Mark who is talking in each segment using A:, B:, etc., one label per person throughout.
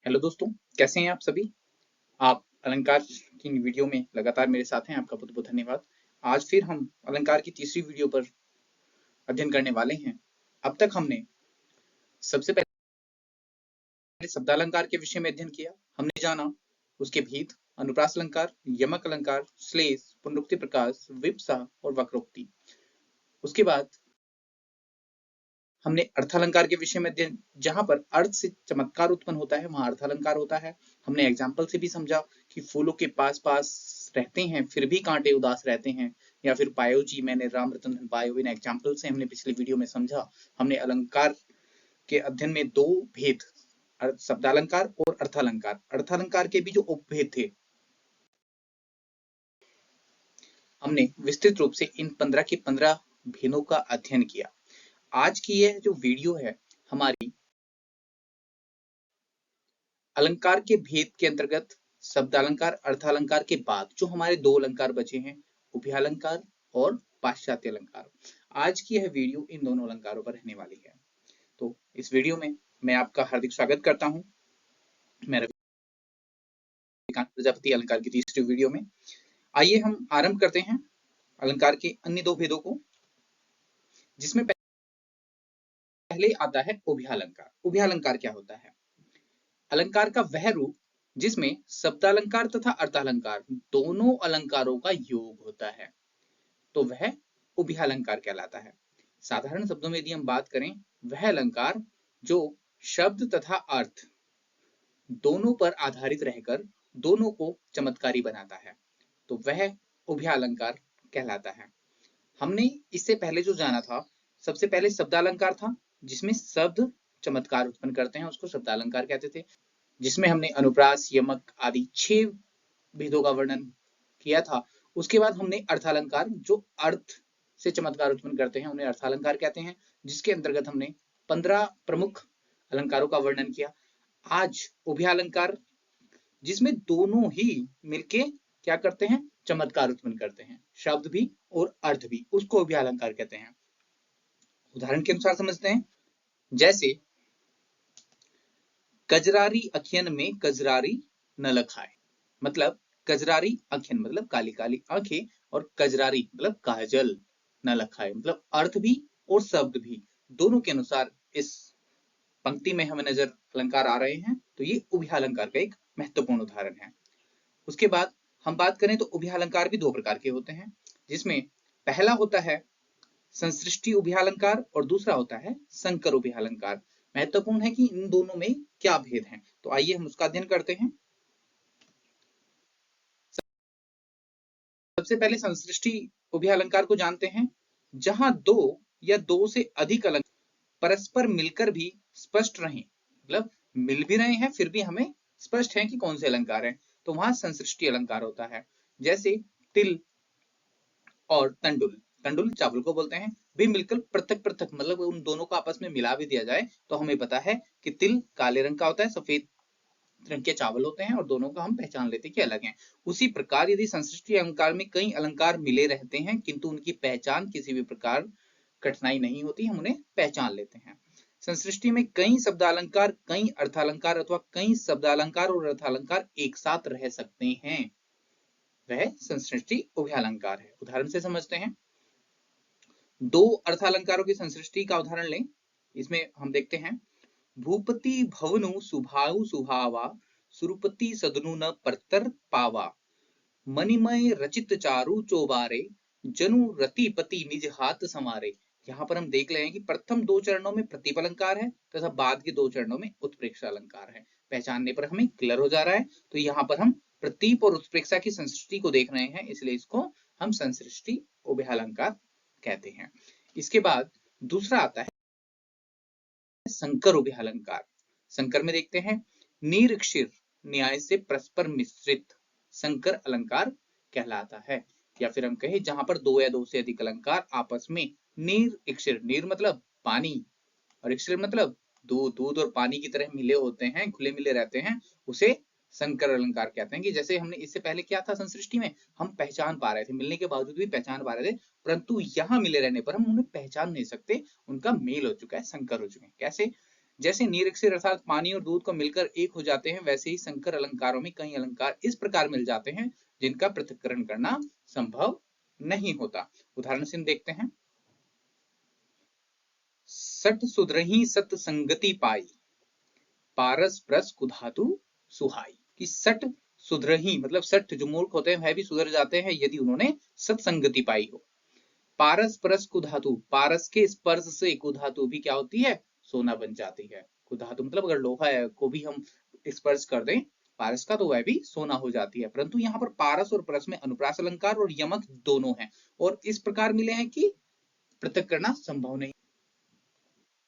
A: Hello दोस्तों, कैसे हैं आप सभी। आप अलंकार की वीडियो में लगातार मेरे साथ हैं, आपका बहुत बहुत धन्यवाद। आज फिर हम अलंकार की तीसरी वीडियो पर अध्ययन करने वाले हैं। अब तक हमने सबसे पहले शब्दालंकार के विषय में अध्ययन किया। हमने जाना उसके भेद, अनुप्रास अलंकार, यमक अलंकार, श्लेष, पुनरुक्ति प्रकाश, विप्सा और वक्रोक्ति। उसके बाद हमने अर्थालंकार के विषय में अध्ययन, जहां पर अर्थ से चमत्कार उत्पन्न होता है वहां अर्थालंकार होता है। हमने एग्जाम्पल से भी समझा कि फूलों के पास पास रहते हैं फिर भी कांटे उदास रहते हैं, या फिर पायो जी मैंने राम रतन धन पायो, इन एग्जाम्पल से हमने पिछले वीडियो में समझा। हमने अलंकार के अध्ययन में दो भेद, शब्दालंकार और अर्थालंकार, अर्थालंकार के भी जो उपभेद थे हमने विस्तृत रूप से इन 15 के 15 भेदों का अध्ययन किया। आज की यह जो वीडियो है हमारी अलंकार के भेद के अंतर्गत शब्दालंकार अर्थालंकार के बाद जो हमारे दो अलंकार बचे हैं, उभयालंकार और पाश्चात्य अलंकार। आज की यह वीडियो इन दोनों अलंकारों पर रहने वाली है। तो इस वीडियो में मैं आपका हार्दिक स्वागत करता हूं। मैं रविकांत प्रजापति अलंकार की तीसरी वीडियो में। आइए हम आरंभ करते हैं अलंकार के अन्य दो भेदों को, जिसमें पहले आता है उभयालंकार। उभयालंकार क्या होता है? अलंकार का वह रूप जिसमें शब्दालंकार तथा अर्थालंकार दोनों अलंकारों का योग होता है, तो वह उभयालंकार कहलाता है। साधारण शब्दों में यदि हम बात करें, वह अलंकार जो शब्द तथा अर्थ दोनों पर आधारित रहकर दोनों को चमत्कारी बनाता है, तो वह उभयालंकार कहलाता है। हमने इससे पहले जो जाना था, सबसे पहले शब्दालंकार था जिसमें शब्द चमत्कार उत्पन्न करते हैं, उसको शब्दालंकार कहते थे, जिसमें हमने अनुप्रास, यमक आदि 6 भेदों का वर्णन किया था। उसके बाद हमने अर्थालंकार जो अर्थ से चमत्कार उत्पन्न करते हैं उन्हें अर्थालंकार कहते हैं, जिसके अंतर्गत हमने 15 प्रमुख अलंकारों का वर्णन किया। आज उभयालंकार जिसमें दोनों ही मिलके क्या करते हैं, चमत्कार उत्पन्न करते हैं, शब्द भी और अर्थ भी, उसको उभयालंकार कहते हैं। उदाहरण के अनुसार समझते हैं, जैसे कजरारी अखियन में कजरारी न लखाए, मतलब कजरारी अखियन मतलब काली काली आंखें, और कजरारी मतलब काजल, न लखाए मतलब अर्थ भी और शब्द भी दोनों के अनुसार इस पंक्ति में हमें नजर अलंकार आ रहे हैं, तो ये उभयालंकार का एक महत्वपूर्ण उदाहरण है। उसके बाद हम बात करें तो उभयालंकार भी दो प्रकार के होते हैं, जिसमें पहला होता है संसृष्टि उभयालंकार और दूसरा होता है संकर उभयालंकार। महत्वपूर्ण है कि इन दोनों में क्या भेद है, तो आइए हम उसका अध्ययन करते हैं। सबसे पहले संसृष्टि उभयालंकार को जानते हैं, जहां दो या दो से अधिक अलंकार परस्पर मिलकर भी स्पष्ट रहें, मतलब मिल भी रहे हैं फिर भी हमें स्पष्ट है कि कौन से अलंकार है, तो वहां संसृष्टि अलंकार होता है। जैसे तिल और तंडुल, तंडुल चावल को बोलते हैं, भी मिलकर पृथक पृथक मतलब उन दोनों को आपस में मिला भी दिया जाए तो हमें पता है कि तिल काले रंग का होता है, सफेद रंग के चावल होते हैं और दोनों का हम पहचान लेते हैं कि अलग हैं। उसी प्रकार यदि संसृष्टि अलंकार में कई अलंकार मिले रहते हैं किंतु उनकी पहचान किसी भी प्रकार कठिनाई नहीं होती, हम उन्हें पहचान लेते हैं। संसृष्टि में कई शब्दालंकार, कई अर्थालंकार अथवा कई शब्दालंकार और अर्थालंकार एक साथ रह सकते हैं, वह संसृष्टि उभयालंकार है। उदाहरण से समझते हैं, दो अर्थालंकारों की संसृष्टि का उदाहरण लें। इसमें हम देखते हैं, भूपति भवनु सुभाउ सुभावा, सुरपति सदनु न परतर पावा, मणिमय रचित चारु चौबारे, जनु रतिपति निज हाथ समारे। यहाँ पर हम देख रहे हैं कि प्रथम दो चरणों में प्रतिप अलंकार है तथा बाद के दो चरणों में उत्प्रेक्षा अलंकार है। पहचानने पर हमें क्लियर हो जा रहा है, तो यहाँ पर हम प्रतीप और उत्प्रेक्षा की संसृष्टि को देख रहे हैं, इसलिए इसको हम संसृष्टि उभयालंकार कहते हैं। इसके बाद दूसरा आता है संकर उभयालंकार। संकर में देखते हैं, नीर क्षीर न्याय से परस्पर मिश्रित संकर अलंकार कहलाता है। या फिर हम कहें जहां पर दो या दो से अधिक अलंकार आपस में नीर इक्षर, नीर मतलब पानी और इक्षर मतलब दूध, दूध और पानी की तरह मिले होते हैं, खुले मिले रहते हैं, उसे संकर अलंकार कहते हैं। कि जैसे हमने इससे पहले क्या था, संसृष्टि में हम पहचान पा रहे थे, मिलने के बावजूद भी पहचान पा रहे थे, परंतु यहाँ मिले रहने पर हम उन्हें पहचान नहीं सकते, उनका मेल हो चुका है, संकर हो चुके हैं। कैसे? जैसे निरक्षर अर्थात पानी और दूध को मिलकर एक हो जाते हैं, वैसे ही संकर अलंकारों में कई अलंकार इस प्रकार मिल जाते हैं जिनका पृथक्करण करना संभव नहीं होता। उदाहरण से हम देखते हैं, सट सुधरही सत संगति पाई, पारस प्रस कुधातु सुहाई। कि सट सुधरही मतलब सट जो मूर्ख होते हैं वह भी सुधर जाते हैं यदि उन्होंने सत्संगति पाई हो। पारस परस कुधातु, पारस के स्पर्श से कुधातु भी क्या होती है, सोना बन जाती है। कुधातु मतलब अगर लोहा को भी हम स्पर्श कर दें पारस का तो वह भी सोना हो जाती है। परंतु यहाँ पर पारस और परस में अनुप्रास अलंकार और यमक दोनों हैं और इस प्रकार मिले हैं कि पृथक करना संभव नहीं,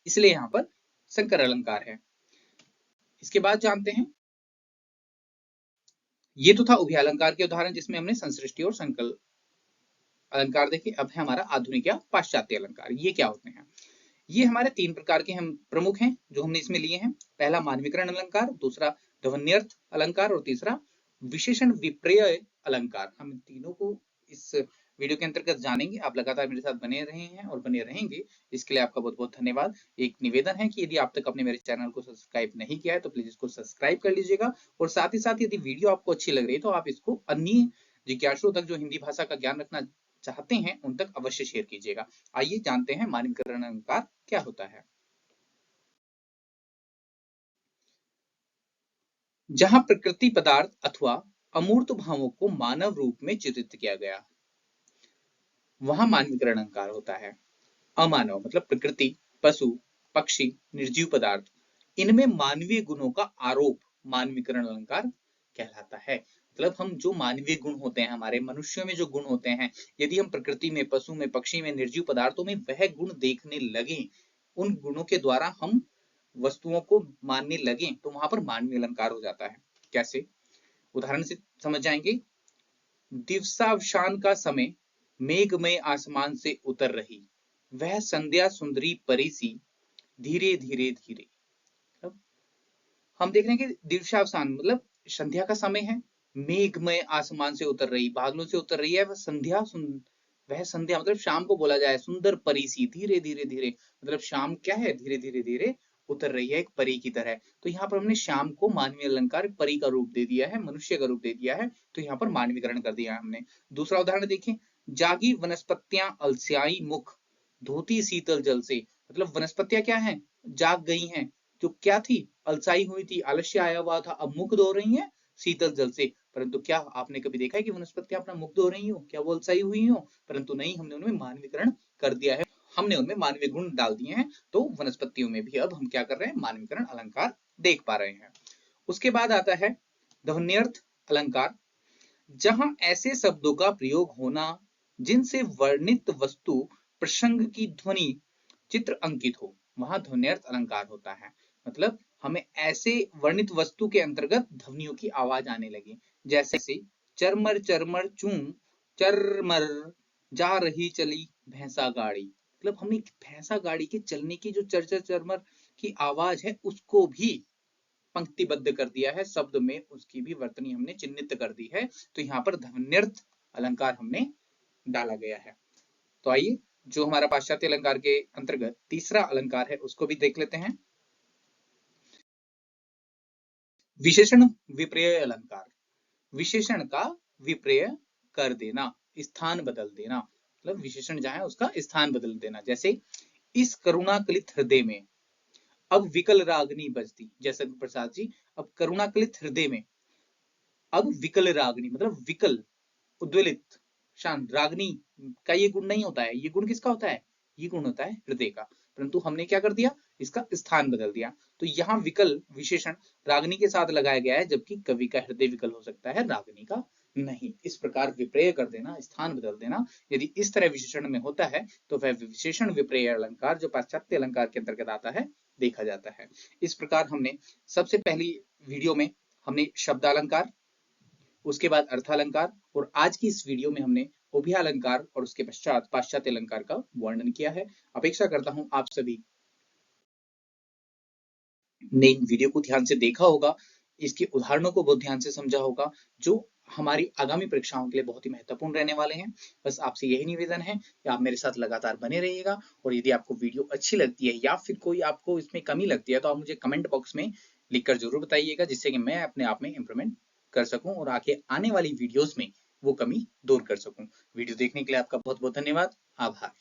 A: इसलिए यहाँ पर संकर अलंकार है। इसके बाद जानते हैं, ये तो था उभयालंकार के उदाहरण जिसमें हमने संसृष्टि और संकल्प अलंकार देखे। अब है हमारा आधुनिक या पाश्चात्य अलंकार। ये क्या होते हैं? ये हमारे तीन प्रकार के हम प्रमुख हैं जो हमने इसमें लिए हैं। पहला मानवीकरण अलंकार, दूसरा ध्वन्यर्थ अलंकार और तीसरा विशेषण विपर्य अलंकार। हम तीनों को इस वीडियो के अंतर्गत जानेंगे। आप लगातार मेरे साथ बने रहे हैं और बने रहेंगे, इसके लिए आपका बहुत बहुत धन्यवाद। एक निवेदन है कि यदि आप तक अपने मेरे चैनल को सब्सक्राइब नहीं किया है तो प्लीज इसको सब्सक्राइब कर लीजिएगा और साथ ही साथ यदि वीडियो आपको अच्छी लग रही है तो आप इसको अन्य जिज्ञासुओं तक जो हिंदी भाषा का ज्ञान रखना चाहते हैं उन तक अवश्य शेयर कीजिएगा। आइए जानते हैं मानवीकरण अलंकार क्या होता है। जहां प्रकृति पदार्थ अथवा अमूर्त भावों को मानव रूप में चित्रित किया गया वहां मानवीकरण अलंकार होता है। अमानव मतलब प्रकृति, पशु, पक्षी, निर्जीव पदार्थ, इनमें मानवीय गुणों का आरोप मानवीकरण अलंकार कहलाता है। मतलब हम जो मानवीय गुण होते हैं, हमारे मनुष्यों में जो गुण होते हैं, यदि हम प्रकृति में, पशु में, पक्षी में, निर्जीव पदार्थों में वह गुण देखने लगे, उन गुणों के द्वारा हम वस्तुओं को मानने लगे तो वहां पर मानवीय अलंकार हो जाता है। कैसे? उदाहरण से समझ जाएंगे। दिवसावसान का समय मेघमय आसमान से उतर रही, वह संध्या सुंदरी परी सी धीरे धीरे धीरे। मतलब हम देख रहे हैं कि दिवसावसान मतलब संध्या का समय है, मेघमय आसमान से उतर रही, बादलों से उतर रही है, वह संध्या मतलब शाम को बोला जाए, सुंदर परी सी धीरे धीरे धीरे मतलब शाम क्या है, धीरे धीरे धीरे उतर रही है एक परी की तरह। तो यहाँ पर हमने शाम को मानवीय अलंकार परी का रूप दे दिया है, मनुष्य का रूप दे दिया है, तो यहाँ पर मानवीकरण कर दिया हमने। दूसरा उदाहरण देखिए, जागी वनस्पतियां अलस्याई मुख, धोती शीतल जल से। मतलब वनस्पतियां क्या है, जाग गई हैं, जो क्या थी, अलसाई हुई थी, आलस्य आया हुआ था, अब मुख धो रही हैं शीतल जल से। परंतु क्या आपने कभी देखा है कि वनस्पतियां अपना मुख धो रही हो, क्या वो अलसाई हुई हो? परंतु नहीं, हमने उनमें मानवीकरण कर दिया है, हमने उनमें मानवीय गुण डाल दिए हैं, तो वनस्पतियों में भी अब हम क्या कर रहे हैं, मानवीकरण अलंकार देख पा रहे हैं। उसके बाद आता है ध्वन्यर्थ अलंकार। जहां ऐसे शब्दों का प्रयोग होना जिनसे वर्णित वस्तु प्रसंग की ध्वनि चित्र अंकित हो, वहां ध्वन्यर्थ अलंकार होता है। मतलब हमें ऐसे वर्णित वस्तु के अंतर्गत ध्वनियों की आवाज आने लगी, जैसे चरमर चरमर चू, चरमर जा रही चली भैंसा गाड़ी। मतलब हमने भैंसा गाड़ी के चलने की जो चरचर चरमर की आवाज है उसको भी पंक्तिबद्ध कर दिया है, शब्द में उसकी भी वर्तनी हमने चिन्हित कर दी है। तो यहाँ पर ध्वन्यर्थ अलंकार हमने डाला गया है। तो आइए जो हमारा पाश्चात्य अलंकार के अंतर्गत तीसरा अलंकार है उसको भी देख लेते हैं। विशेषण विपर्य अलंकार। विशेषण का विपर्य कर देना, स्थान बदल देना। मतलब विशेषण जहां है उसका स्थान बदल देना। जैसे इस करुणाकलित हृदय में अब विकल रागनी बजती। जैसे प्रसाद जी, अब करुणाकलित हृदय में अब विकल रागनी मतलब विकल, उद्वेलित, शांत। रागनी का ये गुण नहीं होता है, ये गुण किसका होता है, ये गुण होता है हृदय का। परंतु हमने क्या कर दिया, इसका स्थान बदल दिया। तो यहाँ विकल विशेषण रागनी के साथ लगाया गया है, जबकि कवि का हृदय विकल हो सकता है, रागनी का नहीं। इस प्रकार विपर्य कर देना, स्थान बदल देना, यदि इस तरह विशेषण में होता है तो वह विशेषण विपर्य अलंकार जो पाश्चात्य अलंकार के अंतर्गत आता है देखा जाता है। इस प्रकार हमने सबसे पहली वीडियो में हमने शब्दालंकार, उसके बाद अर्थालंकार और आज की इस वीडियो में हमने उभयालंकार और उसके पश्चात पाश्चात्य अलंकार का वर्णन किया है। अपेक्षा करता हूं आप सभी ने इन वीडियो को ध्यान से देखा होगा, इसके उदाहरणों को बहुत ध्यान से समझा होगा, जो हमारी आगामी परीक्षाओं के लिए बहुत ही महत्वपूर्ण रहने वाले हैं। बस आपसे यही निवेदन है कि आप मेरे साथ लगातार बने रहिएगा, और यदि आपको वीडियो अच्छी लगती है या फिर कोई आपको इसमें कमी लगती है तो आप मुझे कमेंट बॉक्स में लिखकर जरूर बताइएगा, जिससे कि मैं अपने आप में इम्प्रूवमेंट कर सकूं और आगे आने वाली वीडियोस में वो कमी दूर कर सकूं। वीडियो देखने के लिए आपका बहुत बहुत धन्यवाद। आभार।